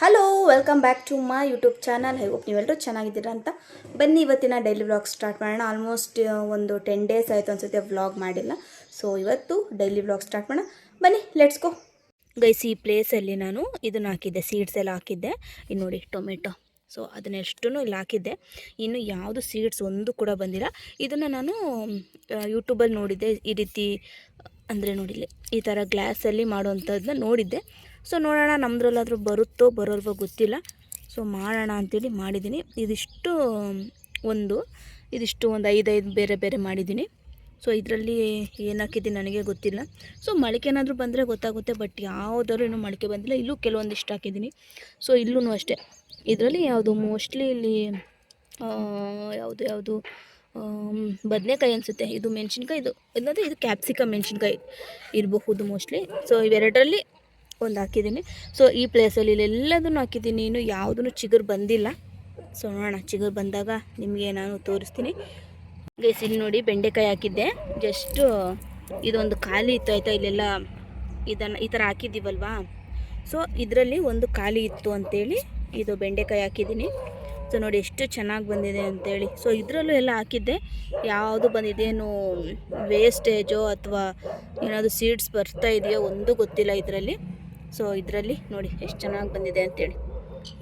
Hello, welcome back to my YouTube channel. Hope ನೀವೆಲ್ಲರೂ ಚೆನ್ನಾಗಿದ್ದೀರಾ ಅಂತ. ಬನ್ನಿ ಇವತ್ತಿನ ಡೈಲಿ ವ್ಲಾಗ್ ಸ್ಟಾರ್ಟ್ ಮಾಡೋಣ. ಆಲ್ಮೋಸ್ಟ್ ಒಂದು 10 ಡೇಸ್ ಆಯಿತು ಅನ್ಸುತ್ತೆ ವ್ಲಾಗ್ ಮಾಡಿಲ್ಲ. ಸೊ ಇವತ್ತು ಡೈಲಿ ವ್ಲಾಗ್ ಸ್ಟಾರ್ಟ್ ಮಾಡೋಣ. ಬನ್ನಿ, ಲೆಟ್ಸ್ ಗೋ. ಗೈಸ್, ಈ ಪ್ಲೇಸಲ್ಲಿ ನಾನು ಇದನ್ನು ಹಾಕಿದ್ದೆ, ಸೀಡ್ಸ್ ಎಲ್ಲ ಹಾಕಿದ್ದೆ. ಇನ್ನು ನೋಡಿ ಟೊಮೆಟೊ. ಸೊ ಅದನ್ನೆಷ್ಟು ಇಲ್ಲಿ ಹಾಕಿದ್ದೆ. ಇನ್ನು ಯಾವುದು ಸೀಡ್ಸ್ ಒಂದು ಕೂಡ ಬಂದಿಲ್ಲ. ಇದನ್ನು ನಾನು ಯೂಟ್ಯೂಬಲ್ಲಿ ನೋಡಿದ್ದೆ. ಈ ರೀತಿ ಅಂದರೆ ನೋಡಿಲ್ಲ, ಈ ಥರ ಗ್ಲಾಸಲ್ಲಿ ಮಾಡುವಂಥದ್ದನ್ನ ನೋಡಿದ್ದೆ. ಸೊ ನೋಡೋಣ ನಮ್ಮದ್ರಲ್ಲಾದರೂ ಬರುತ್ತೋ ಬರೋಲ್ವೋ ಗೊತ್ತಿಲ್ಲ. ಸೊ ಮಾಡೋಣ ಅಂಥೇಳಿ ಮಾಡಿದ್ದೀನಿ. ಇದಿಷ್ಟು ಒಂದು 5 ಬೇರೆ ಬೇರೆ ಮಾಡಿದ್ದೀನಿ. ಸೊ ಇದರಲ್ಲಿ ಏನು ಹಾಕಿದ್ದೀನಿ ನನಗೆ ಗೊತ್ತಿಲ್ಲ. ಸೊ ಮೊಳಕೆನಾದರೂ ಬಂದರೆ ಗೊತ್ತಾಗುತ್ತೆ, ಬಟ್ ಯಾವುದಾದ್ರೂ ಇನ್ನೂ ಮೊಳಕೆ ಬಂದಿಲ್ಲ. ಇಲ್ಲೂ ಕೆಲವೊಂದಿಷ್ಟು ಹಾಕಿದ್ದೀನಿ. ಸೊ ಇಲ್ಲೂ ಅಷ್ಟೇ. ಇದರಲ್ಲಿ ಯಾವುದು ಮೋಸ್ಟ್ಲಿ ಇಲ್ಲಿ ಯಾವುದು ಬದನೆಕಾಯಿ ಅನಿಸುತ್ತೆ. ಇದು ಮೆಣಸಿನ್ಕಾಯಿ, ಇದು ಕ್ಯಾಪ್ಸಿಕಮ್ ಮೆಣಸಿನ್ಕಾಯಿ ಇರಬಹುದು ಮೋಸ್ಟ್ಲಿ. ಸೊ ಇವೆರಡರಲ್ಲಿ ಒಂದು ಹಾಕಿದ್ದೀನಿ. ಸೊ ಈ ಪ್ಲೇಸಲ್ಲಿ ಇಲ್ಲೆಲ್ಲದನ್ನು ಹಾಕಿದ್ದೀನಿ. ಇನ್ನು ಯಾವುದೂ ಚಿಗುರು ಬಂದಿಲ್ಲ. ಸೊ ನೋಡೋಣ, ಚಿಗುರು ಬಂದಾಗ ನಿಮಗೆ ನಾನು ತೋರಿಸ್ತೀನಿ. ಗೈಸ್, ಇಲ್ಲಿ ನೋಡಿ ಬೆಂಡೆಕಾಯಿ ಹಾಕಿದ್ದೆ. ಜಸ್ಟು ಇದೊಂದು ಖಾಲಿ ಇತ್ತು ಆಯಿತಾ. ಇಲ್ಲೆಲ್ಲ ಇದನ್ನು ಈ ಥರ ಹಾಕಿದ್ದೀವಲ್ವಾ. ಸೊ ಇದರಲ್ಲಿ ಒಂದು ಖಾಲಿ ಇತ್ತು ಅಂಥೇಳಿ ಇದು ಬೆಂಡೆಕಾಯಿ ಹಾಕಿದ್ದೀನಿ. ಸೊ ನೋಡಿ ಎಷ್ಟು ಚೆನ್ನಾಗಿ ಬಂದಿದೆ ಅಂಥೇಳಿ. ಸೊ ಇದರಲ್ಲೂ ಎಲ್ಲ ಹಾಕಿದ್ದೆ. ಯಾವುದು ಬಂದಿದೆಯೇನು ವೇಸ್ಟೇಜೋ ಅಥವಾ ಏನಾದರೂ ಸೀಡ್ಸ್ ಬರ್ತಾ ಇದೆಯೋ ಒಂದು ಗೊತ್ತಿಲ್ಲ ಇದರಲ್ಲಿ. ಸೊ ಇದರಲ್ಲಿ ನೋಡಿ ಎಷ್ಟು ಚೆನ್ನಾಗಿ ಬಂದಿದೆ ಅಂಥೇಳಿ.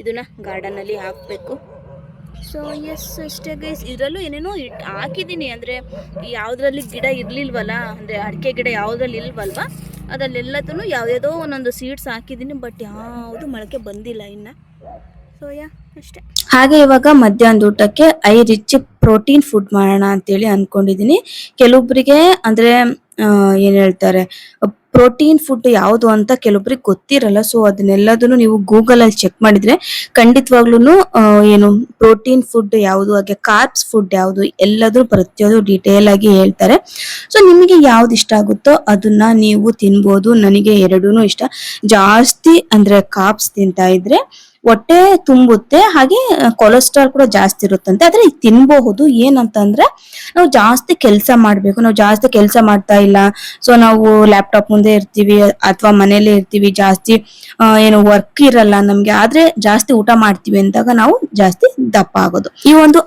ಇದನ್ನು ಗಾರ್ಡನಲ್ಲಿ ಹಾಕಬೇಕು. ಸೊ ಎಸ್, ಅಷ್ಟೇ ಗೈಸ್. ಇದರಲ್ಲೂ ಏನೇನೋ ಹಾಕಿದ್ದೀನಿ. ಅಂದರೆ ಯಾವುದರಲ್ಲಿ ಗಿಡ ಇರಲಿಲ್ವಲ್ಲ, ಅಂದರೆ ಅಡಿಕೆ ಗಿಡ ಯಾವುದ್ರಲ್ಲಿ ಇಲ್ವಲ್ವ, ಅದರಲ್ಲೆಲ್ಲದೂ ಯಾವುದೇದೋ ಒಂದೊಂದು ಸೀಡ್ಸ್ ಹಾಕಿದ್ದೀನಿ. ಬಟ್ ಯಾವುದು ಮೊಳಕೆ ಬಂದಿಲ್ಲ ಇನ್ನು. ಸೊ ಅಷ್ಟೇ. ಹಾಗೆ ಇವಾಗ ಮಧ್ಯಾಹ್ನದ ಊಟಕ್ಕೆ ರಿಚ್ ಪ್ರೋಟೀನ್ ಫುಡ್ ಮಾಡೋಣ ಅಂತೇಳಿ ಅಂದ್ಕೊಂಡಿದ್ದೀನಿ. ಕೆಲವೊಬ್ಬರಿಗೆ ಅಂದರೆ ಏನು ಹೇಳ್ತಾರೆ, ಪ್ರೋಟೀನ್ ಫುಡ್ ಯಾವುದು ಅಂತ ಕೆಲವೊಬ್ರಿಗೆ ಗೊತ್ತಿರಲ್ಲ. ಸೊ ಅದನ್ನೆಲ್ಲದನ್ನು ನೀವು ಗೂಗಲಲ್ಲಿ ಚೆಕ್ ಮಾಡಿದರೆ ಖಂಡಿತವಾಗ್ಲೂ ಏನು ಪ್ರೋಟೀನ್ ಫುಡ್ ಯಾವುದು, ಹಾಗೆ ಕಾರ್ಬ್ಸ್ ಫುಡ್ ಯಾವುದು, ಎಲ್ಲದೂ ಪ್ರತಿಯೊಂದು ಡೀಟೇಲ್ ಆಗಿ ಹೇಳ್ತಾರೆ. ಸೊ ನಿಮಗೆ ಯಾವ್ದು ಇಷ್ಟ ಆಗುತ್ತೋ ಅದನ್ನ ನೀವು ತಿನ್ಬೋದು. ನನಗೆ ಎರಡೂ ಇಷ್ಟ. ಜಾಸ್ತಿ ಅಂದರೆ ಕಾರ್ಬ್ಸ್ ತಿಂತಾ ಇದ್ರೆ ಹೊಟ್ಟೆ ತುಂಬುತ್ತೆ, ಹಾಗೆ ಕೊಲೆಸ್ಟ್ರಾಲ್ ಕೂಡ ಜಾಸ್ತಿ ಇರುತ್ತಂತೆ. ಆದ್ರೆ ಇದು ತಿನ್ಬಹುದು. ಏನಂತಂದ್ರೆ ನಾವು ಜಾಸ್ತಿ ಕೆಲಸ ಮಾಡ್ಬೇಕು. ನಾವು ಜಾಸ್ತಿ ಕೆಲಸ ಮಾಡ್ತಾ ಇಲ್ಲ. ಸೊ ನಾವು ಲ್ಯಾಪ್ಟಾಪ್ ಮುಂದೆ ಇರ್ತೀವಿ ಅಥವಾ ಮನೇಲಿ ಇರ್ತೀವಿ, ಜಾಸ್ತಿ ಏನು ವರ್ಕ್ ಇರಲ್ಲ ನಮ್ಗೆ. ಆದ್ರೆ ಜಾಸ್ತಿ ಊಟ ಮಾಡ್ತೀವಿ ಅಂದಾಗ ನಾವು ಜಾಸ್ತಿ ದಪ್ಪ ಆಗೋದು. ಈ ಒಂದು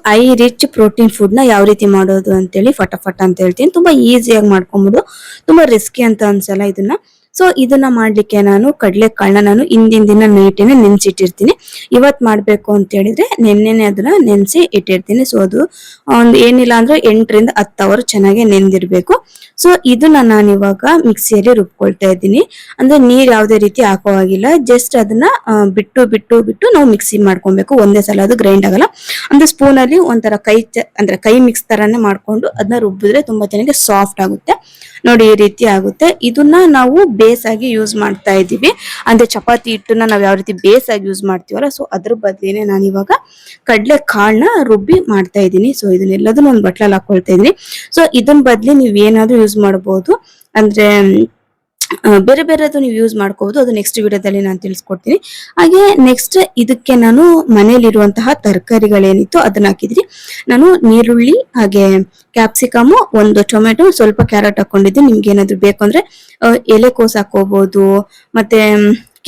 ರಿಚ್ ಪ್ರೋಟೀನ್ ಫುಡ್ ನ ಯಾವ ರೀತಿ ಮಾಡೋದು ಅಂತೇಳಿ ಫಟಾಫಟ್ ಅಂತ ಹೇಳ್ತೀನಿ. ತುಂಬಾ ಈಸಿಯಾಗಿ ಮಾಡ್ಕೊಂಬೋದು, ತುಂಬಾ ರಿಸ್ಕಿ ಅಂತ ಅನ್ಸಲ್ಲ ಇದನ್ನ. ಸೊ ಇದನ್ನ ಮಾಡ್ಲಿಕ್ಕೆ ನಾನು ಕಡಲೆಕಾಳನ್ನ ನಾನು ಹಿಂದಿನ ದಿನ ನೈಟೇನೆ ನೆನ್ಸಿಟ್ಟಿರ್ತೀನಿ. ಇವತ್ ಮಾಡ್ಬೇಕು ಅಂತ ಹೇಳಿದ್ರೆ ನೆನ್ನೆನೆ ಅದನ್ನ ನೆನ್ಸಿ ಇಟ್ಟಿರ್ತೀನಿ. ಸೊ ಅದು ಒಂದು ಏನಿಲ್ಲ ಅಂದ್ರೆ 8 ರಿಂದ 10 ಅವರ್ ಚೆನ್ನಾಗಿ ನೆಂದಿರ್ಬೇಕು. ಸೊ ಇದನ್ನ ನಾನು ಇವಾಗ ಮಿಕ್ಸಿಯಲ್ಲಿ ರುಬ್ಕೊಳ್ತಾ ಇದ್ದೀನಿ. ಅಂದ್ರೆ ನೀರ್ ಯಾವುದೇ ರೀತಿ ಹಾಕೋ ಆಗಿಲ್ಲ. ಜಸ್ಟ್ ಅದನ್ನ ಬಿಟ್ಟು ಬಿಟ್ಟು ಬಿಟ್ಟು ನಾವು ಮಿಕ್ಸಿ ಮಾಡ್ಕೊಬೇಕು. ಒಂದೇ ಸಲ ಅದು ಗ್ರೈಂಡ್ ಆಗಲ್ಲ. ಅಂದ್ರೆ ಸ್ಪೂನ್ ಅಲ್ಲಿ ಒಂಥರ ಅಂದ್ರೆ ಕೈ ಮಿಕ್ಸ್ ತರಾನೇ ಮಾಡ್ಕೊಂಡು ಅದನ್ನ ರುಬ್ಬಿದ್ರೆ ತುಂಬಾ ಚೆನ್ನಾಗಿ ಸಾಫ್ಟ್ ಆಗುತ್ತೆ. ನೋಡಿ ಈ ರೀತಿ ಆಗುತ್ತೆ. ಇದನ್ನ ನಾವು ಬೇಸ್ ಆಗಿ ಯೂಸ್ ಮಾಡ್ತಾ ಇದೀವಿ. ಅಂದ್ರೆ ಚಪಾತಿ ಹಿಟ್ಟನ್ನ ನಾವು ಯಾವ ರೀತಿ ಬೇಸ್ ಆಗಿ ಯೂಸ್ ಮಾಡ್ತೀವಲ್ಲ, ಸೊ ಅದ್ರ ಬದಲಿನೇ ನಾನು ಇವಾಗ ಕಡಲೆ ಕಾಳನ್ನ ರುಬ್ಬಿ ಮಾಡ್ತಾ ಇದ್ದೀನಿ. ಸೊ ಇದನ್ನೆಲ್ಲದನ್ನು ಒಂದು ಬಟ್ಲಲ್ಲಿ ಹಾಕೊಳ್ತಾ ಇದೀನಿ. ಸೊ ಇದನ್ ಬದ್ಲಿ ನೀವ್ ಏನಾದ್ರೂ ಯೂಸ್ ಮಾಡಬಹುದು. ಅಂದ್ರೆ ಬೇರೆ ಬೇರೆದು ನೀವು ಯೂಸ್ ಮಾಡ್ಕೋಬಹುದು. ಅದು ನೆಕ್ಸ್ಟ್ ವಿಡಿಯೋದಲ್ಲಿ ನಾನು ತಿಳಿಸ್ಕೊಡ್ತೀನಿ. ಹಾಗೆ ನೆಕ್ಸ್ಟ್ ಇದಕ್ಕೆ ನಾನು ಮನೆಯಲ್ಲಿರುವಂತಹ ತರಕಾರಿಗಳೇನಿತ್ತು ಅದನ್ನ ಹಾಕಿದ್ರಿ. ನಾನು ನೀರುಳ್ಳಿ, ಹಾಗೆ ಕ್ಯಾಪ್ಸಿಕಮ್, ಒಂದು ಟೊಮೆಟೊ, ಸ್ವಲ್ಪ ಕ್ಯಾರೆಟ್ ಹಾಕೊಂಡಿದ್ದೀನಿ. ನಿಮ್ಗೆ ಏನಾದ್ರು ಬೇಕು ಅಂದ್ರೆ ಎಲೆಕೋಸು ಹಾಕೋಬಹುದು. ಮತ್ತೆ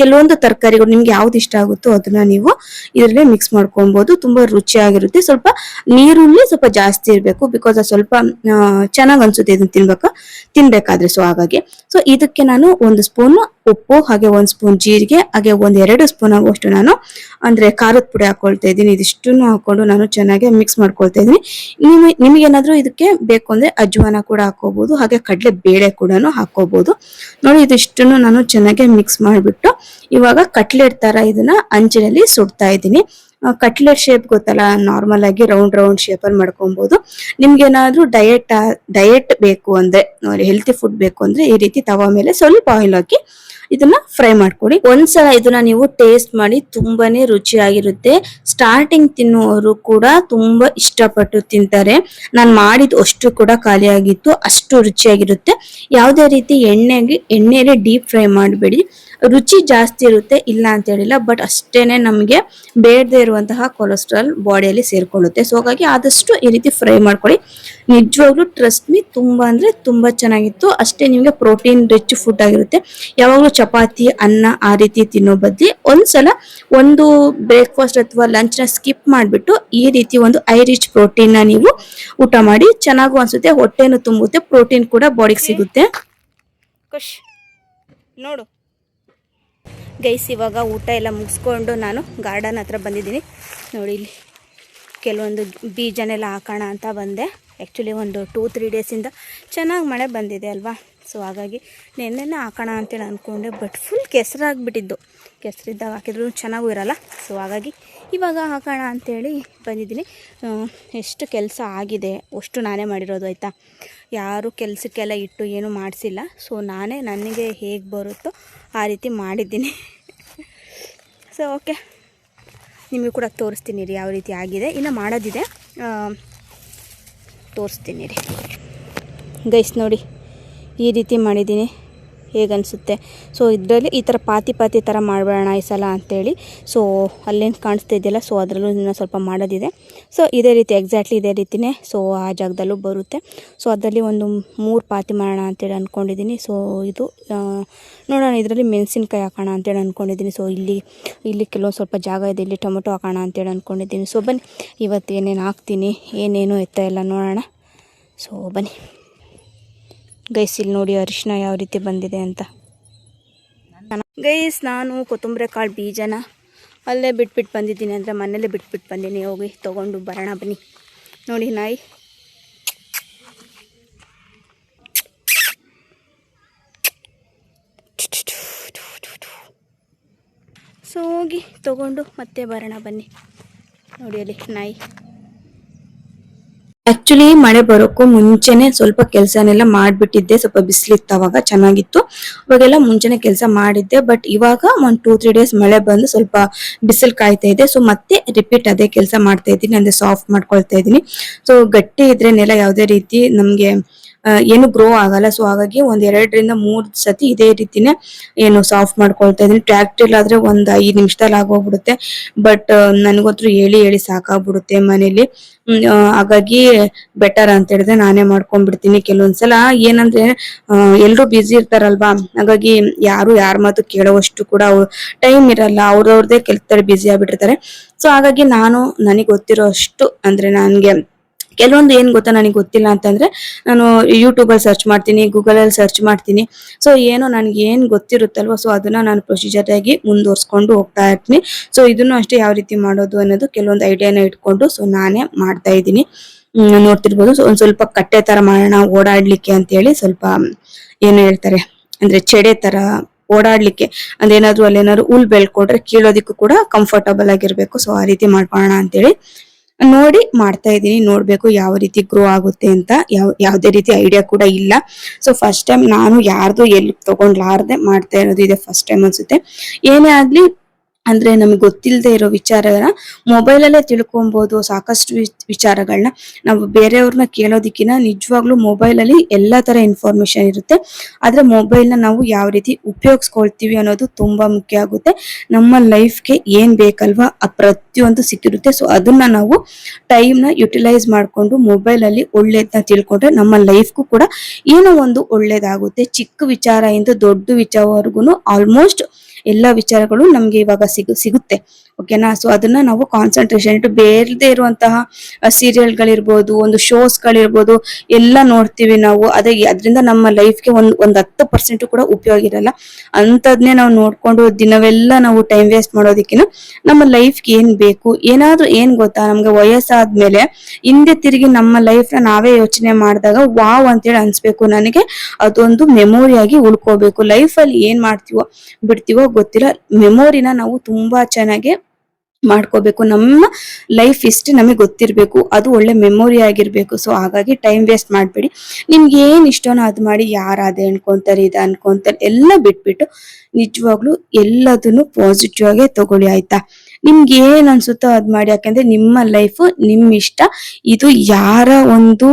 ಕೆಲವೊಂದು ತರಕಾರಿಗಳು ನಿಮ್ಗೆ ಯಾವ್ದು ಇಷ್ಟ ಆಗುತ್ತೋ ಅದನ್ನ ನೀವು ಇದರಲ್ಲಿ ಮಿಕ್ಸ್ ಮಾಡ್ಕೊಬಹುದು. ತುಂಬಾ ರುಚಿಯಾಗಿರುತ್ತೆ. ಸ್ವಲ್ಪ ನೀರುಳ್ಳಿ ಸ್ವಲ್ಪ ಜಾಸ್ತಿ ಇರಬೇಕು, ಬಿಕಾಸ್ ಅದು ಸ್ವಲ್ಪ ಚೆನ್ನಾಗ್ ಅನ್ಸುತ್ತೆ ಇದನ್ನ ತಿನ್ಬೇಕಾದ್ರೆ. ಸೊ ಹಾಗಾಗಿ ಸೊ ಇದಕ್ಕೆ ನಾನು 1 ಸ್ಪೂನ್ ಉಪ್ಪು, ಹಾಗೆ 1 ಸ್ಪೂನ್ ಜೀರಿಗೆ, ಹಾಗೆ 1-2 ಸ್ಪೂನ್ ಆಗುವಷ್ಟು ನಾನು ಅಂದ್ರೆ ಖಾರದ ಪುಡಿ ಹಾಕೊಳ್ತಾ ಇದ್ದೀನಿ. ಇದಿಷ್ಟನ್ನು ಹಾಕೊಂಡು ನಾನು ಚೆನ್ನಾಗಿ ಮಿಕ್ಸ್ ಮಾಡ್ಕೊಳ್ತಾ ಇದ್ದೀನಿ. ನಿಮಗೇನಾದ್ರೂ ಇದಕ್ಕೆ ಬೇಕು ಅಂದ್ರೆ ಅಜ್ವಾನ ಕೂಡ ಹಾಕೋಬಹುದು, ಹಾಗೆ ಕಡಲೆ ಬೇಳೆ ಕೂಡ ಹಾಕೋಬಹುದು. ನೋಡಿ ಇದಿಷ್ಟನ್ನು ನಾನು ಚೆನ್ನಾಗಿ ಮಿಕ್ಸ್ ಮಾಡಿಬಿಟ್ಟು ಇವಾಗ ಕಟ್ಲೆಟ್ ತರ ಇದನ್ನ ಹಂಚಿನಲ್ಲಿ ಸುಡ್ತಾ ಇದ್ದೀನಿ. ಕಟ್ಲೆಟ್ ಶೇಪ್ ಗೊತ್ತಲ್ಲ, ನಾರ್ಮಲ್ ಆಗಿ ರೌಂಡ್ ಶೇಪ್ ಅಲ್ಲಿ ಮಾಡ್ಕೊಬಹುದು. ನಿಮ್ಗೆ ಏನಾದ್ರೂ ಡಯಟ್ ಬೇಕು ಅಂದ್ರೆ, ಹೆಲ್ತಿ ಫುಡ್ ಬೇಕು ಅಂದ್ರೆ ಈ ರೀತಿ ತವಾ ಮೇಲೆ ಸ್ವಲ್ಪ ಆಯಿಲ್ ಹಾಕಿ ಇದನ್ನ ಫ್ರೈ ಮಾಡ್ಕೊಡಿ. ಒಂದ್ಸಲ ಇದನ್ನ ನೀವು ಟೇಸ್ಟ್ ಮಾಡಿ, ತುಂಬಾನೇ ರುಚಿಯಾಗಿರುತ್ತೆ. ಸ್ಟಾರ್ಟಿಂಗ್ ತಿನ್ನುವವರು ಕೂಡ ತುಂಬಾ ಇಷ್ಟಪಟ್ಟು ತಿಂತಾರೆ. ನಾನು ಮಾಡಿದ ಅಷ್ಟು ಕೂಡ ಖಾಲಿ ಆಗಿತ್ತು, ಅಷ್ಟು ರುಚಿಯಾಗಿರುತ್ತೆ. ಯಾವುದೇ ರೀತಿ ಎಣ್ಣೆಯಲ್ಲಿ ಡೀಪ್ ಫ್ರೈ ಮಾಡಬೇಡಿ. ರುಚಿ ಜಾಸ್ತಿ ಇರುತ್ತೆ, ಇಲ್ಲ ಅಂತ ಹೇಳಿಲ್ಲ, ಬಟ್ ಅಷ್ಟೇನೆ ನಮಗೆ ಬೇಡದೇ ಇರುವಂತಹ ಕೊಲೆಸ್ಟ್ರಾಲ್ ಬಾಡಿಯಲ್ಲಿ ಸೇರ್ಕೊಳ್ಳುತ್ತೆ. ಸೊ ಹಾಗಾಗಿ ಆದಷ್ಟು ಈ ರೀತಿ ಫ್ರೈ ಮಾಡ್ಕೊಳ್ಳಿ. ನಿಜವಾಗ್ಲೂ ಟ್ರಸ್ಟ್ ಮೀ, ತುಂಬಾ ಅಂದ್ರೆ ತುಂಬಾ ಚೆನ್ನಾಗಿತ್ತು. ಅಷ್ಟೇ ನಿಮಗೆ ಪ್ರೋಟೀನ್ ರಿಚ್ ಫುಡ್ ಆಗಿರುತ್ತೆ. ಯಾವಾಗಲೂ ಚಪಾತಿ ಅನ್ನ ಆ ರೀತಿ ತಿನ್ನೋ ಬದ್ಲಿ ಒಂದ್ಸಲ ಒಂದು ಬ್ರೇಕ್ಫಾಸ್ಟ್ ಅಥವಾ ಲಂಚ್ ನ ಸ್ಕಿಪ್ ಮಾಡಿಬಿಟ್ಟು ಈ ರೀತಿ ಒಂದು ಐ ರಿಚ್ ಪ್ರೋಟೀನ್ ನ ನೀವು ಊಟ ಮಾಡಿ. ಚೆನ್ನಾಗೂ ಅನ್ಸುತ್ತೆ, ಹೊಟ್ಟೆನು ತುಂಬುತ್ತೆ, ಪ್ರೋಟೀನ್ ಕೂಡ ಬಾಡಿಗೆ ಸಿಗುತ್ತೆ. ನೋಡು ಗೈಸ್, ಇವಾಗ ಊಟ ಎಲ್ಲ ಮುಗಿಸ್ಕೊಂಡು ನಾನು ಗಾರ್ಡನ್ ಹತ್ರ ಬಂದಿದ್ದೀನಿ. ನೋಡಿ ಇಲ್ಲಿ ಕೆಲವೊಂದು ಬೀಜನೆಲ್ಲ ಹಾಕೋಣ ಅಂತ ಬಂದೆ. ಆ್ಯಕ್ಚುಲಿ ಒಂದು 2-3 ಡೇಸಿಂದ ಚೆನ್ನಾಗಿ ಮಳೆ ಬಂದಿದೆ ಅಲ್ವಾ, ಸೊ ಹಾಗಾಗಿ ನೆನ್ನೆನೇ ಹಾಕೋಣ ಅಂತೇಳಿ ಅಂದ್ಕೊಂಡೆ, ಬಟ್ ಫುಲ್ ಕೆಸರಾಗಿಬಿಟ್ಟಿದ್ದು. ಕೆಸರಿದ್ದಾಗ ಹಾಕಿದ್ರೂ ಚೆನ್ನಾಗೂ ಇರೋಲ್ಲ, ಸೊ ಹಾಗಾಗಿ ಇವಾಗ ಹಾಕೋಣ ಅಂಥೇಳಿ ಬಂದಿದ್ದೀನಿ. ಎಷ್ಟು ಕೆಲಸ ಆಗಿದೆ ಅಷ್ಟು ನಾನೇ ಮಾಡಿರೋದು ಆಯಿತಾ, ಯಾರು ಕೆಲಸಕ್ಕೆಲ್ಲ ಇಟ್ಟು ಏನೂ ಮಾಡಿಸಿಲ್ಲ. ಸೊ ನಾನೇ ನನಗೆ ಹೇಗೆ ಬರುತ್ತೋ ಆ ರೀತಿ ಮಾಡಿದ್ದೀನಿ. ಸೊ ಓಕೆ, ನಿಮಗೂ ಕೂಡ ತೋರಿಸ್ತೀನಿ ರೀ ಯಾವ ರೀತಿ ಆಗಿದೆ. ಇನ್ನು ಮಾಡೋದಿದೆ, ತೋರಿಸ್ತೀನಿ ರೀ ಗೈಸ್. ನೋಡಿ ಈ ರೀತಿ ಮಾಡಿದ್ದೀನಿ, ಹೇಗನ್ನಿಸುತ್ತೆ. ಸೊ ಇದರಲ್ಲಿ ಈ ಥರ ಪಾತಿ ಥರ ಮಾಡಬೇಡ ಈ ಸಲ ಅಂಥೇಳಿ. ಸೊ ಅಲ್ಲೇನು ಕಾಣಿಸ್ತಾ ಇದೆಯಲ್ಲ, ಸೊ ಅದರಲ್ಲೂ ಇನ್ನೂ ಸ್ವಲ್ಪ ಮಾಡೋದಿದೆ. ಸೊ ಇದೇ ರೀತಿ ಎಕ್ಸಾಕ್ಟ್ಲಿ ಇದೇ ರೀತಿಯೇ ಸೊ ಆ ಜಾಗದಲ್ಲೂ ಬರುತ್ತೆ. ಸೊ ಅದರಲ್ಲಿ ಒಂದು 3 ಪಾತಿ ಮಾಡೋಣ ಅಂತೇಳಿ ಅಂದ್ಕೊಂಡಿದ್ದೀನಿ. ಸೊ ಇದು ನೋಡೋಣ, ಇದರಲ್ಲಿ ಮೆಣಸಿನ್ಕಾಯಿ ಹಾಕೋಣ ಅಂತೇಳಿ ಅಂದ್ಕೊಂಡಿದ್ದೀನಿ. ಸೊ ಇಲ್ಲಿ ಕೆಲವೊಂದು ಸ್ವಲ್ಪ ಜಾಗ ಇದೆ, ಇಲ್ಲಿ ಟೊಮೊಟೊ ಹಾಕೋಣ ಅಂತೇಳಿ ಅಂದ್ಕೊಂಡಿದ್ದೀನಿ. ಸೊ ಬನ್ನಿ, ಇವತ್ತು ಏನೇನು ಹಾಕ್ತೀನಿ ಏನೇನು ಎತ್ತ ಎಲ್ಲ ನೋಡೋಣ. ಸೊ ಬನ್ನಿ ಗೈಸ್, ಇಲ್ಲಿ ನೋಡಿ ಅರಿಶಿನ ಯಾವ ರೀತಿ ಬಂದಿದೆ ಅಂತ. ಗೈಸ್, ನಾನು ಕೊತ್ತಂಬರಿ ಕಾಳು ಬೀಜನ ಅಲ್ಲೇ ಬಿಟ್ಬಿಟ್ಟು ಬಂದಿದ್ದೀನಿ, ಅಂದರೆ ಮನೇಲೇ ಬಿಟ್ಬಿಟ್ಟು ಬಂದೀನಿ. ಹೋಗಿ ತೊಗೊಂಡು ಬರೋಣ ಬನ್ನಿ. ನೋಡಿ ನಾಯಿ ಸೊ ಹೋಗಿ ತೊಗೊಂಡು ಮತ್ತೆ ಬರೋಣ ಬನ್ನಿ. ನೋಡಿ ಅಲ್ಲಿ ನಾಯಿ. ಆಕ್ಚುಲಿ ಮಳೆ ಬರೋಕ್ಕೂ ಮುಂಚೆನೆ ಸ್ವಲ್ಪ ಕೆಲಸನೆಲ್ಲ ಮಾಡಿಬಿಟ್ಟಿದ್ದೆ. ಸ್ವಲ್ಪ ಬಿಸಿಲಿತ್ತು, ಅವಾಗ ಚೆನ್ನಾಗಿತ್ತು, ಅವಾಗೆಲ್ಲ ಮುಂಚೆನೆ ಕೆಲಸ ಮಾಡಿದ್ದೆ. ಬಟ್ ಇವಾಗ ಒಂದು 2-3 ಡೇಸ್ ಮಳೆ ಬಂದು ಸ್ವಲ್ಪ ಬಿಸಿಲು ಕಾಯ್ತಾ ಇದೆ. ಸೊ ಮತ್ತೆ ರಿಪೀಟ್ ಅದೇ ಕೆಲಸ ಮಾಡ್ತಾ ಇದ್ದೀನಿ, ಅಂದರೆ ಸಾಫ್ಟ್ ಮಾಡ್ಕೊಳ್ತಾ ಇದ್ದೀನಿ. ಸೊ ಗಟ್ಟಿ ಇದ್ರೆ ನೆಲ ಯಾವುದೇ ರೀತಿ ನಮಗೆ ಏನು ಗ್ರೋ ಆಗಲ್ಲ. ಸೊ ಹಾಗಾಗಿ 1-2-3 ಸತಿ ಇದೇ ರೀತಿನೇ ಏನು ಸಾಫ್ಟ್ ಮಾಡ್ಕೊಳ್ತಾ ಇದೀನಿ. ಟ್ರ್ಯಾಕ್ಟರ್ ಆದ್ರೆ ಒಂದು 5 ನಿಮಿಷದಲ್ಲಿ ಆಗೋಗ್ಬಿಡುತ್ತೆ, ಬಟ್ ನನಗಂತೂ ಹೇಳಿ ಸಾಕಾಗ್ಬಿಡುತ್ತೆ ಮನೇಲಿ. ಹಾಗಾಗಿ ಬೆಟರ್ ಅಂತ ಹೇಳಿದ್ರೆ ನಾನೇ ಮಾಡ್ಕೊಂಡ್ಬಿಡ್ತೀನಿ. ಕೆಲವೊಂದ್ಸಲ ಏನಂದ್ರೆ ಎಲ್ರು ಬ್ಯುಸಿ ಇರ್ತಾರಲ್ವಾ, ಹಾಗಾಗಿ ಯಾರ ಮಾತು ಕೇಳೋವಷ್ಟು ಕೂಡ ಟೈಮ್ ಇರಲ್ಲ, ಅವ್ರವ್ರದೇ ಕೆಲಸದಲ್ಲಿ ಬ್ಯುಸಿ ಆಗ್ಬಿಟ್ಟಿರ್ತಾರೆ. ಸೊ ಹಾಗಾಗಿ ನನಗೆ ಗೊತ್ತಿರೋ ಅಷ್ಟು, ಅಂದ್ರೆ ನನ್ಗೆ ಕೆಲವೊಂದು ಏನ್ ಗೊತ್ತಾ, ನನಗೆ ಗೊತ್ತಿಲ್ಲ ಅಂತಂದ್ರೆ ನಾನು ಯೂಟ್ಯೂಬಲ್ಲಿ ಸರ್ಚ್ ಮಾಡ್ತೀನಿ, ಗೂಗಲಲ್ಲಿ ಸರ್ಚ್ ಮಾಡ್ತೀನಿ. ಸೊ ಏನೋ ನನಗೆ ಏನು ಗೊತ್ತಿರುತ್ತಲ್ವ, ಸೊ ಅದನ್ನ ನಾನು ಪ್ರೊಸೀಜರ್ ಆಗಿ ಮುಂದುವರ್ಸ್ಕೊಂಡು ಹೋಗ್ತಾ ಇರ್ತೀನಿ. ಸೊ ಇದನ್ನು ಅಷ್ಟೇ ಯಾವ ರೀತಿ ಮಾಡೋದು ಅನ್ನೋದು ಕೆಲವೊಂದು ಐಡಿಯಾನ ಇಟ್ಕೊಂಡು ಸೊ ನಾನೇ ಮಾಡ್ತಾ ಇದ್ದೀನಿ. ನೋಡ್ತಿರ್ಬೋದು. ಸೊ ಒಂದ್ ಸ್ವಲ್ಪ ಕಟ್ಟೆ ತರ ಮಾಡೋಣ ಓಡಾಡ್ಲಿಕ್ಕೆ ಅಂತ ಹೇಳಿ, ಸ್ವಲ್ಪ ಏನು ಹೇಳ್ತಾರೆ ಅಂದ್ರೆ ಚೆಡೆ ತರ ಓಡಾಡ್ಲಿಕ್ಕೆ, ಅಂದ್ರೆ ಏನಾದ್ರು ಅಲ್ಲೇನಾದ್ರು ಹುಲ್ ಬೆಳ್ಕೊಟ್ರೆ ಕೀಳೋದಿಕ್ಕೂ ಕೂಡ ಕಂಫರ್ಟಬಲ್ ಆಗಿರ್ಬೇಕು. ಸೊ ಆ ರೀತಿ ಮಾಡ್ಕೊಳ್ಳೋಣ ಅಂತೇಳಿ ನೋಡಿ ಮಾಡ್ತಾ ಇದ್ದೀನಿ. ನೋಡ್ಬೇಕು ಯಾವ ರೀತಿ ಗ್ರೋ ಆಗುತ್ತೆ ಅಂತ. ಯಾವ್ದೇ ರೀತಿ ಐಡಿಯಾ ಕೂಡ ಇಲ್ಲ. ಸೊ ಫಸ್ಟ್ ಟೈಮ್ ನಾನು ಯಾರ್ದು ಎಲ್ಲಿ ತಗೊಂಡ್ಲಾರ್ದೆ ಮಾಡ್ತಾ ಇರೋದು, ಇದೆ ಫಸ್ಟ್ ಟೈಮ್ ಅನ್ಸುತ್ತೆ. ಏನೇ ಆಗ್ಲಿ ಅಂದ್ರೆ ನಮ್ಗೆ ಗೊತ್ತಿಲ್ಲದೆ ಇರೋ ವಿಚಾರನ ಮೊಬೈಲ್ ಅಲ್ಲೇ ತಿಳ್ಕೊಬಹುದು. ಸಾಕಷ್ಟು ವಿಚಾರಗಳನ್ನ ನಾವು ಬೇರೆಯವ್ರನ್ನ ಕೇಳೋದಿಕ್ಕಿಂತ ನಿಜವಾಗ್ಲೂ ಮೊಬೈಲ್ ಅಲ್ಲಿ ಎಲ್ಲಾ ತರ ಇನ್ಫಾರ್ಮೇಶನ್ ಇರುತ್ತೆ. ಆದ್ರೆ ಮೊಬೈಲ್ ನ ನಾವು ಯಾವ ರೀತಿ ಉಪಯೋಗಿಸ್ಕೊಳ್ತೀವಿ ಅನ್ನೋದು ತುಂಬಾ ಮುಖ್ಯ ಆಗುತ್ತೆ. ನಮ್ಮ ಲೈಫ್ಗೆ ಏನ್ ಬೇಕಲ್ವಾ ಆ ಪ್ರತಿಯೊಂದು ಸಿಕ್ಕಿರುತ್ತೆ. ಸೊ ಅದನ್ನ ನಾವು ಟೈಮ್ ನ ಯುಟಿಲೈಸ್ ಮಾಡ್ಕೊಂಡು ಮೊಬೈಲ್ ಅಲ್ಲಿ ಒಳ್ಳೇದನ್ನ ತಿಳ್ಕೊಂಡ್ರೆ ನಮ್ಮ ಲೈಫ್ಗೂ ಕೂಡ ಏನೋ ಒಂದು ಒಳ್ಳೇದಾಗುತ್ತೆ. ಚಿಕ್ಕ ವಿಚಾರ ಇಂದ ದೊಡ್ಡ ವಿಚಾರವರೆಗೂ ಆಲ್ಮೋಸ್ಟ್ ಎಲ್ಲ ವಿಚಾರಗಳು ನಮ್ಗೆ ಇವಾಗ ಸಿಗುತ್ತೆ. ಓಕೆನಾ. ಸೊ ಅದನ್ನ ನಾವು ಕಾನ್ಸಂಟ್ರೇಷನ್ ಇಟ್ಟು ಬೇರೆದೇ ಇರುವಂತಹ ಸೀರಿಯಲ್ ಗಳಿರ್ಬೋದು, ಒಂದು ಶೋಸ್ ಗಳಿರ್ಬೋದು, ಎಲ್ಲ ನೋಡ್ತೀವಿ ನಾವು. ಅದರಿಂದ ನಮ್ಮ ಲೈಫ್ಗೆ ಒಂದ್ 10% ಕೂಡ ಉಪಯೋಗ ಇರಲ್ಲ. ಅಂತದ್ನೇ ನಾವು ನೋಡ್ಕೊಂಡು ದಿನವೆಲ್ಲ ನಾವು ಟೈಮ್ ವೇಸ್ಟ್ ಮಾಡೋದಕ್ಕಿಂತ ನಮ್ಮ ಲೈಫ್ಗೆ ಏನ್ ಬೇಕು, ಏನಾದ್ರೂ ಏನ್ ಗೊತ್ತಾ, ನಮ್ಗೆ ವಯಸ್ಸಾದ್ಮೇಲೆ ಹಿಂದೆ ತಿರುಗಿ ನಮ್ಮ ಲೈಫ್ ನ ನಾವೇ ಯೋಚನೆ ಮಾಡಿದಾಗ ವಾವ್ ಅಂತೇಳಿ ಅನ್ಸ್ಬೇಕು. ನನಗೆ ಅದೊಂದು ಮೆಮೊರಿಯಾಗಿ ಉಳ್ಕೋಬೇಕು. ಲೈಫ್ ಅಲ್ಲಿ ಏನ್ ಮಾಡ್ತೀವೋ ಬಿಡ್ತೀವೋ ಗೊತ್ತಿಲ್ಲ, ಮೆಮೊರಿನ ನಾವು ತುಂಬಾ ಚೆನ್ನಾಗಿ ಮಾಡ್ಕೋಬೇಕು. ನಮ್ಮ ಲೈಫ್ ಇಷ್ಟು ನಮಗೆ ಗೊತ್ತಿರ್ಬೇಕು, ಅದು ಒಳ್ಳೆ ಮೆಮೊರಿ ಆಗಿರ್ಬೇಕು. ಸೊ ಹಾಗಾಗಿ ಟೈಮ್ ವೇಸ್ಟ್ ಮಾಡ್ಬೇಡಿ. ನಿಮ್ಗೆ ಏನ್ ಇಷ್ಟನೋ ಅದ್ ಮಾಡಿ. ಯಾರು ಅದೇ ಅನ್ಕೊಂತಾರೆ ಇದ ಅನ್ಕೊಂತಾರೆ ಎಲ್ಲ ಬಿಟ್ಬಿಟ್ಟು ನಿಜವಾಗ್ಲು ಎಲ್ಲದನ್ನು ಪಾಸಿಟಿವ್ ಆಗಿ ತಗೊಳ್ಳಿ, ಆಯ್ತಾ. ನಿಮ್ಗೆ ಏನ್ ಅನ್ಸುತ್ತೋ ಅದ್ ಮಾಡಿ. ಯಾಕಂದ್ರೆ ನಿಮ್ಮ ಲೈಫ್ ನಿಮ್ ಇಷ್ಟ. ಇದು ಯಾರ ಒಂದು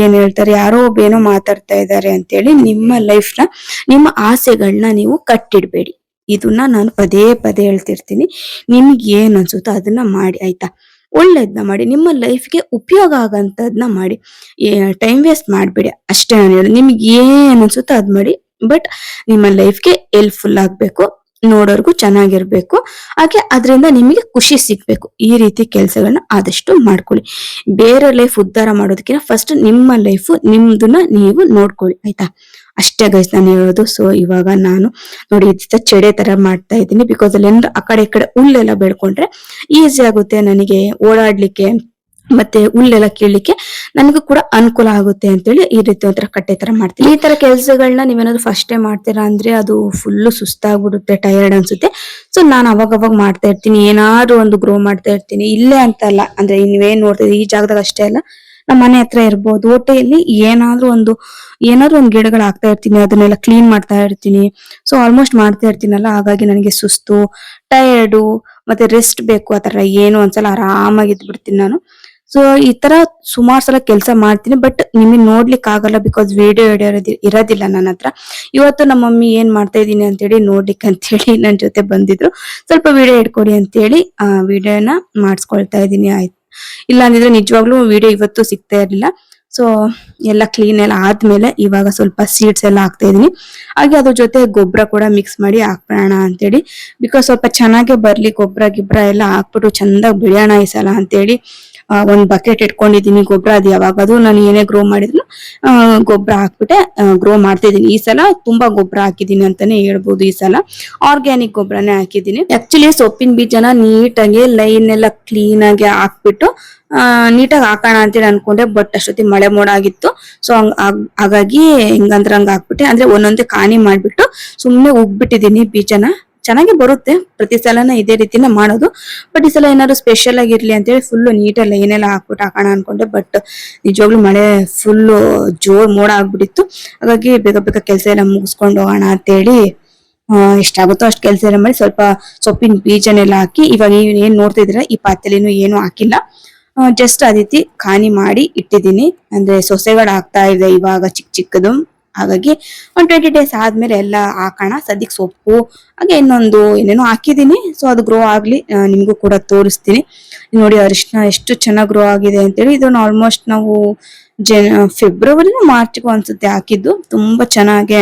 ಏನ್ ಹೇಳ್ತಾರೆ, ಯಾರೋ ಒಬ್ಬೇನೋ ಮಾತಾಡ್ತಾ ಇದ್ದಾರೆ ಅಂತೇಳಿ ನಿಮ್ಮ ಲೈಫ್ ನ, ನಿಮ್ಮ ಆಸೆಗಳನ್ನ ನೀವು ಕಟ್ಟಿಡ್ಬೇಡಿ. ಇದನ್ನ ನಾನು ಪದೇ ಪದೇ ಹೇಳ್ತಿರ್ತೀನಿ. ನಿಮ್ಗೆ ಏನ್ ಅನ್ಸುತ್ತೋ ಅದನ್ನ ಮಾಡಿ ಆಯ್ತಾ. ಒಳ್ಳೇದನ್ನ ಮಾಡಿ, ನಿಮ್ಮ ಲೈಫ್ಗೆ ಉಪಯೋಗ ಆಗಂತದ್ನ ಮಾಡಿ. ಟೈಮ್ ವೇಸ್ಟ್ ಮಾಡ್ಬೇಡಿ ಅಷ್ಟೇ ನಾನು ಹೇಳೋದು. ನಿಮ್ಗೆ ಏನ್ ಅನ್ಸುತ್ತೋ ಅದ್ ಮಾಡಿ, ಬಟ್ ನಿಮ್ಮ ಲೈಫ್ಗೆ ಹೆಲ್ಪ್ಫುಲ್ ಆಗ್ಬೇಕು, ನೋಡೋರ್ಗು ಚೆನ್ನಾಗಿರ್ಬೇಕು, ಹಾಗೆ ಅದರಿಂದ ನಿಮಗೆ ಖುಷಿ ಸಿಗ್ಬೇಕು. ಈ ರೀತಿ ಕೆಲಸಗಳನ್ನ ಆದಷ್ಟು ಮಾಡ್ಕೊಳ್ಳಿ. ಬೇರೆ ಲೈಫ್ ಉದ್ಧಾರ ಮಾಡೋದಕ್ಕಿಂತ ಫಸ್ಟ್ ನಿಮ್ಮ ಲೈಫ್ ನಿಮ್ದನ್ನ ನೀವು ನೋಡ್ಕೊಳ್ಳಿ ಆಯ್ತಾ. ಅಷ್ಟೇ ಗೈಸ್ ನಾನು ಹೇಳೋದು. ಸೊ ಇವಾಗ ನಾನು ನೋಡಿ ಚೆಡೆ ತರ ಮಾಡ್ತಾ ಇದ್ದೀನಿ. ಬಿಕಾಸ್ ಅಲ್ಲಿ ಆ ಕಡೆ ಈ ಕಡೆ ಹುಲ್ಲೆಲ್ಲ ಬೆಳ್ಕೊಂಡ್ರೆ ಈಸಿ ಆಗುತ್ತೆ ನನಗೆ ಓಡಾಡ್ಲಿಕ್ಕೆ, ಮತ್ತೆ ಹುಲ್ಲೆಲ್ಲ ಕೀಳ್ಲಿಕ್ಕೆ ನನಗೂ ಕೂಡ ಅನುಕೂಲ ಆಗುತ್ತೆ ಅಂತೇಳಿ ಈ ರೀತಿ ಒಂಥರ ಕಟ್ಟೆ ತರ ಮಾಡ್ತೀನಿ. ಈ ತರ ಕೆಲಸಗಳನ್ನ ನೀವೇನಾದ್ರು ಫಸ್ಟ್ ಟೈಮ್ ಮಾಡ್ತೀರಾ ಅಂದ್ರೆ ಅದು ಫುಲ್ ಸುಸ್ತಾಗ್ಬಿಡುತ್ತೆ, ಟಯರ್ಡ್ ಅನ್ಸುತ್ತೆ. ಸೊ ನಾನು ಅವಾಗ ಮಾಡ್ತಾ ಇರ್ತೀನಿ, ಏನಾದ್ರು ಒಂದು ಗ್ರೋ ಮಾಡ್ತಾ ಇರ್ತೀನಿ. ಇಲ್ಲೇ ಅಂತ ಅಲ್ಲ, ಅಂದ್ರೆ ನೀವೇನ್ ನೋಡ್ತೀವಿ ಈ ಜಾಗದಾಗ ಅಷ್ಟೇ ಅಲ್ಲ, ನಮ್ಮ ಮನೆ ಹತ್ರ ಇರ್ಬೋದು, ಹೊಟ್ಟೆಯಲ್ಲಿ ಏನಾದ್ರೂ ಒಂದು ಗಿಡಗಳು ಹಾಕ್ತಾ ಇರ್ತೀನಿ, ಅದನ್ನೆಲ್ಲ ಕ್ಲೀನ್ ಮಾಡ್ತಾ ಇರ್ತೀನಿ. ಸೊ ಆಲ್ಮೋಸ್ಟ್ ಮಾಡ್ತಾ ಇರ್ತೀನಲ್ಲ, ಹಾಗಾಗಿ ನನಗೆ ಸುಸ್ತು, ಟಯರ್ಡು, ಮತ್ತೆ ರೆಸ್ಟ್ ಬೇಕು ಆತರ ಏನು ಒಂದ್ಸಲ ಆರಾಮಾಗಿ ಇದ್ಬಿಡ್ತೀನಿ ನಾನು. ಸೊ ಈ ತರ ಸುಮಾರು ಸಲ ಕೆಲಸ ಮಾಡ್ತೀನಿ, ಬಟ್ ನಿಮಗೆ ನೋಡ್ಲಿಕ್ಕೆ ಆಗಲ್ಲ ಬಿಕಾಸ್ ವಿಡಿಯೋ ಇರೋದಿಲ್ಲ ನನ್ನ ಹತ್ರ. ಇವತ್ತು ನಮ್ಮ ಮಮ್ಮಿ ಏನ್ ಮಾಡ್ತಾ ಇದೀನಿ ಅಂತೇಳಿ ನೋಡ್ಲಿಕ್ಕೆ ಅಂತೇಳಿ ನನ್ನ ಜೊತೆ ಬಂದಿದ್ರು. ಸ್ವಲ್ಪ ವಿಡಿಯೋ ಇಟ್ಕೊಡಿ ಅಂತೇಳಿ ವಿಡಿಯೋನ ಮಾಡಿಸ್ಕೊಳ್ತಾ ಇದೀನಿ ಆಯ್ತು. ಇಲ್ಲ ಅಂದಿದ್ರೆ ನಿಜವಾಗ್ಲೂ ವಿಡಿಯೋ ಇವತ್ತು ಸಿಗ್ತಾ ಇರ್ಲಿಲ್ಲ. ಸೊ ಎಲ್ಲ ಕ್ಲೀನ್ ಎಲ್ಲ ಆದ್ಮೇಲೆ ಇವಾಗ ಸ್ವಲ್ಪ ಸೀಡ್ಸ್ ಎಲ್ಲ ಹಾಕ್ತಾ ಇದೀನಿ. ಹಾಗೆ ಅದ್ರ ಜೊತೆ ಗೊಬ್ಬರ ಕೂಡ ಮಿಕ್ಸ್ ಮಾಡಿ ಹಾಕ್ಬಿಡೋಣ ಅಂತೇಳಿ, ಬಿಕಾಸ್ ಸ್ವಲ್ಪ ಚೆನ್ನಾಗೆ ಬರ್ಲಿ, ಗೊಬ್ಬರ ಎಲ್ಲ ಹಾಕ್ಬಿಟ್ಟು ಚಂದಾಗಿ ಬೆಳೆಯೋಣ ಈ ಸಲ ಅಂತೇಳಿ ಒಂದ್ ಬಕೆಟ್ ಇಟ್ಕೊಂಡಿದೀನಿ. ಗೊಬ್ಬರ ಅದು ಯಾವಾಗದು ನಾನು ಏನೇ ಗ್ರೋ ಮಾಡಿದ್ರು ಗೊಬ್ಬರ ಹಾಕ್ಬಿಟ್ಟೆ ಗ್ರೋ ಮಾಡ್ತಾ ಇದೀನಿ. ಈ ಸಲ ತುಂಬಾ ಗೊಬ್ಬರ ಹಾಕಿದೀನಿ ಅಂತಾನೆ ಹೇಳ್ಬೋದು. ಈ ಸಲ ಆರ್ಗ್ಯಾನಿಕ್ ಗೊಬ್ಬರನೇ ಹಾಕಿದೀನಿ. ಆಕ್ಚುಲಿ ಸೊಪ್ಪಿನ ಬೀಜನ ನೀಟಾಗಿ ಲೈನ್ ಎಲ್ಲ ಕ್ಲೀನ್ ಆಗಿ ಹಾಕ್ಬಿಟ್ಟು ನೀಟಾಗಿ ಹಾಕೋಣ ಅಂತೇಳಿ ಅನ್ಕೊಂಡೆ, ಬಟ್ ಅಷ್ಟೊತ್ತಿ ಮಳೆ ಮೋಡ ಆಗಿತ್ತು. ಸೊ ಹಾಗಾಗಿ ಹಂಗ್ ಹಾಕ್ಬಿಟ್ಟೆ, ಅಂದ್ರೆ ಒಂದೊಂದೇ ಕಾಣಿ ಮಾಡ್ಬಿಟ್ಟು ಸುಮ್ನೆ ಉಗ್ಬಿಟ್ಟಿದೀನಿ ಬೀಜನ. ಚೆನ್ನಾಗಿ ಬರುತ್ತೆ, ಪ್ರತಿ ಸಲನ ಇದೇ ರೀತಿನ ಮಾಡೋದು, ಬಟ್ ಈ ಸಲ ಏನಾದ್ರು ಸ್ಪೆಷಲ್ ಆಗಿರ್ಲಿ ಅಂತೇಳಿ ಫುಲ್ ನೀಟಲ್ಲಿ ಏನೆಲ್ಲ ಹಾಕ್ಬಿಟ್ಟು ಹಾಕೋಣ ಅನ್ಕೊಂಡೆ. ಬಟ್ ನಿಜವಾಗ್ಲೂ ಮಳೆ ಫುಲ್ ಜೋರ್ ಮೋಡ ಆಗ್ಬಿಟ್ಟಿತ್ತು. ಹಾಗಾಗಿ ಬೇಗ ಕೆಲಸ ಎಲ್ಲ ಮುಗಿಸ್ಕೊಂಡು ಹೋಗೋಣ ಅಂತೇಳಿ ಎಷ್ಟಾಗುತ್ತೋ ಅಷ್ಟು ಕೆಲಸ ಎಲ್ಲ ಮಾಡಿ ಸ್ವಲ್ಪ ಸೊಪ್ಪಿನ ಬೀಜನೆಲ್ಲ ಹಾಕಿ, ಇವಾಗ ಏನ್ ನೋಡ್ತಾ ಇದ್ರ ಈ ಪಾತ್ರೆಲಿನೂ ಏನು ಹಾಕಿಲ್ಲ, ಜಸ್ಟ್ ಆ ರೀತಿ ಖಾಲಿ ಮಾಡಿ ಇಟ್ಟಿದ್ದೀನಿ. ಅಂದ್ರೆ ಸೊಸೆಗಳು ಆಗ್ತಾ ಇದೆ ಇವಾಗ ಚಿಕ್ಕದು. ಹಾಗಾಗಿ 20 ಡೇಸ್ ಆದ್ಮೇಲೆ ಎಲ್ಲ ಹಾಕೋಣ. ಸದ್ಯಕ್ಕೆ ಸೊಪ್ಪು ಹಾಗೆ ಇನ್ನೊಂದು ಏನೇನೋ ಹಾಕಿದೀನಿ. ಸೊ ಅದು ಗ್ರೋ ಆಗ್ಲಿ, ನಿಮ್ಗೂ ಕೂಡ ತೋರಿಸ್ತೀನಿ. ನೋಡಿ ಅರಿಶಿನ ಎಷ್ಟು ಚೆನ್ನಾಗಿ ಗ್ರೋ ಆಗಿದೆ ಅಂತೇಳಿ. ಇದನ್ನ ಆಲ್ಮೋಸ್ಟ್ ನಾವು ಫೆಬ್ರವರಿ ಮಾರ್ಚ್ಗೂ ಅನ್ಸುತ್ತೆ ಹಾಕಿದ್ದು. ತುಂಬಾ ಚೆನ್ನಾಗೆ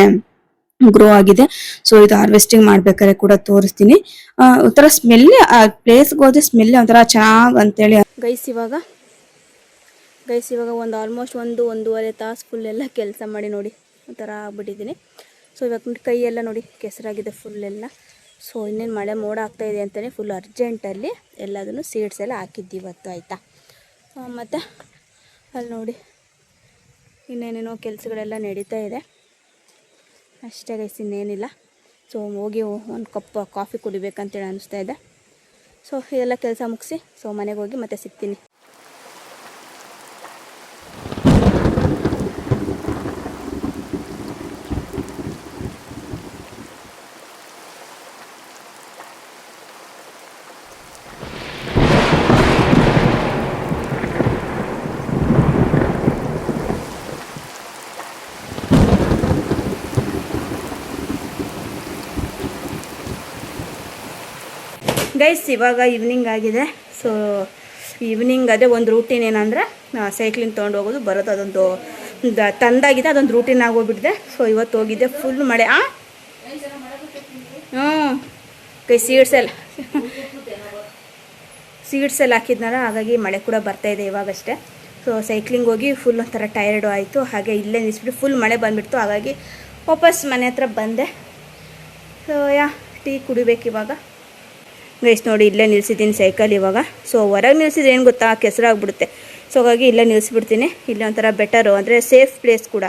ಗ್ರೋ ಆಗಿದೆ. ಸೊ ಇದು ಹಾರ್ವೆಸ್ಟಿಂಗ್ ಮಾಡ್ಬೇಕಾದ್ರೆ ಕೂಡ ತೋರಿಸ್ತೀನಿ. ಒಂಥರ ಸ್ಮೆಲ್, ಆ ಪ್ಲೇಸ್ಗೆ ಹೋದ್ರೆ ಸ್ಮೆಲ್ ಒಂಥರ ಚೆನ್ನಾಗ್ ಅಂತೇಳಿ. ಗೈಸ್ ಇವಾಗ ಒಂದು ಆಲ್ಮೋಸ್ಟ್ ಒಂದೂವರೆ ತಾಸು ಫುಲ್ ಎಲ್ಲ ಕೆಲಸ ಮಾಡಿ ನೋಡಿ ಒಂಥರ ಆಗ್ಬಿಟ್ಟಿದ್ದೀನಿ. ಸೊ ಇವಾಗ ಕೈಯೆಲ್ಲ ನೋಡಿ ಕೆಸರಾಗಿದೆ ಫುಲ್ ಎಲ್ಲ. ಸೊ ಇನ್ನೇನು ಮಳೆ ಮೋಡ ಆಗ್ತಾಯಿದೆ ಅಂತಲೇ ಫುಲ್ ಅರ್ಜೆಂಟಲ್ಲಿ ಎಲ್ಲದನ್ನು ಸೀಡ್ಸ್ ಎಲ್ಲ ಹಾಕಿದ್ದು ಇವತ್ತು ಆಯಿತಾ. ಮತ್ತು ಅಲ್ಲಿ ನೋಡಿ ಇನ್ನೇನೇನೋ ಕೆಲಸಗಳೆಲ್ಲ ನಡೀತಾ ಇದೆ ಅಷ್ಟೇ ಗೈಸ್, ಇನ್ನೇನಿಲ್ಲ. ಸೊ ಹೋಗಿ ಒಂದು ಕಪ್ ಕಾಫಿ ಕುಡಿಬೇಕಂತೇಳಿ ಅನಿಸ್ತಾ ಇದೆ. ಸೊ ಇದೆಲ್ಲ ಕೆಲಸ ಮುಗಿಸಿ ಸೊ ಮನೆಗೆ ಹೋಗಿ ಮತ್ತೆ ಸಿಗ್ತೀನಿ. ಗೈಸ್ ಇವಾಗ ಈವ್ನಿಂಗ್ ಆಗಿದೆ. ಸೊ ಈವ್ನಿಂಗ್ ಅದೇ ಒಂದು ರೂಟೀನ್ ಏನಂದರೆ ಸೈಕ್ಲಿಂಗ್ ತೊಗೊಂಡು ಹೋಗೋದು ಬರೋದು, ಅದೊಂದು ತಂದಾಗಿದೆ, ಅದೊಂದು ರೂಟೀನ್ ಆಗೋಗ್ಬಿಟ್ಟಿದೆ. ಸೊ ಇವತ್ತು ಹೋಗಿದ್ದೆ ಫುಲ್ ಮಳೆ. ಕೈ ಸೀಡ್ಸ್ ಎಲ್ಲ ಹಾಕಿದ್ನಲ್ಲ, ಹಾಗಾಗಿ ಮಳೆ ಕೂಡ ಬರ್ತಾಯಿದೆ ಇವಾಗಷ್ಟೇ. ಸೊ ಸೈಕ್ಲಿಂಗ್ ಹೋಗಿ ಫುಲ್ ಒಂಥರ ಟಯರ್ಡು ಆಯಿತು. ಹಾಗೆ ಇಲ್ಲೇ ನಿಲ್ಲಿಸ್ಬಿಟ್ಟು ಫುಲ್ ಮಳೆ ಬಂದುಬಿಡ್ತು. ಹಾಗಾಗಿ ವಾಪಸ್ ಮನೆ ಹತ್ರ ಬಂದೆ. ಸೊ ಟೀ ಕುಡಿಬೇಕು ಇವಾಗ ಗೈಸ್. ನೋಡಿ ಇಲ್ಲೇ ನಿಲ್ಸಿದ್ದೀನಿ ಸೈಕಲ್ ಇವಾಗ. ಸೊ ಹೊರಗೆ ನಿಲ್ಸಿದ್ರೆ ಏನು ಗೊತ್ತಾ, ಕೆಸರಾಗ್ಬಿಡುತ್ತೆ. ಸೊ ಹಾಗಾಗಿ ಇಲ್ಲೇ ನಿಲ್ಲಿಸ್ಬಿಡ್ತೀನಿ. ಇಲ್ಲೇ ಒಂಥರ ಬೆಟರು, ಅಂದರೆ ಸೇಫ್ ಪ್ಲೇಸ್ ಕೂಡ.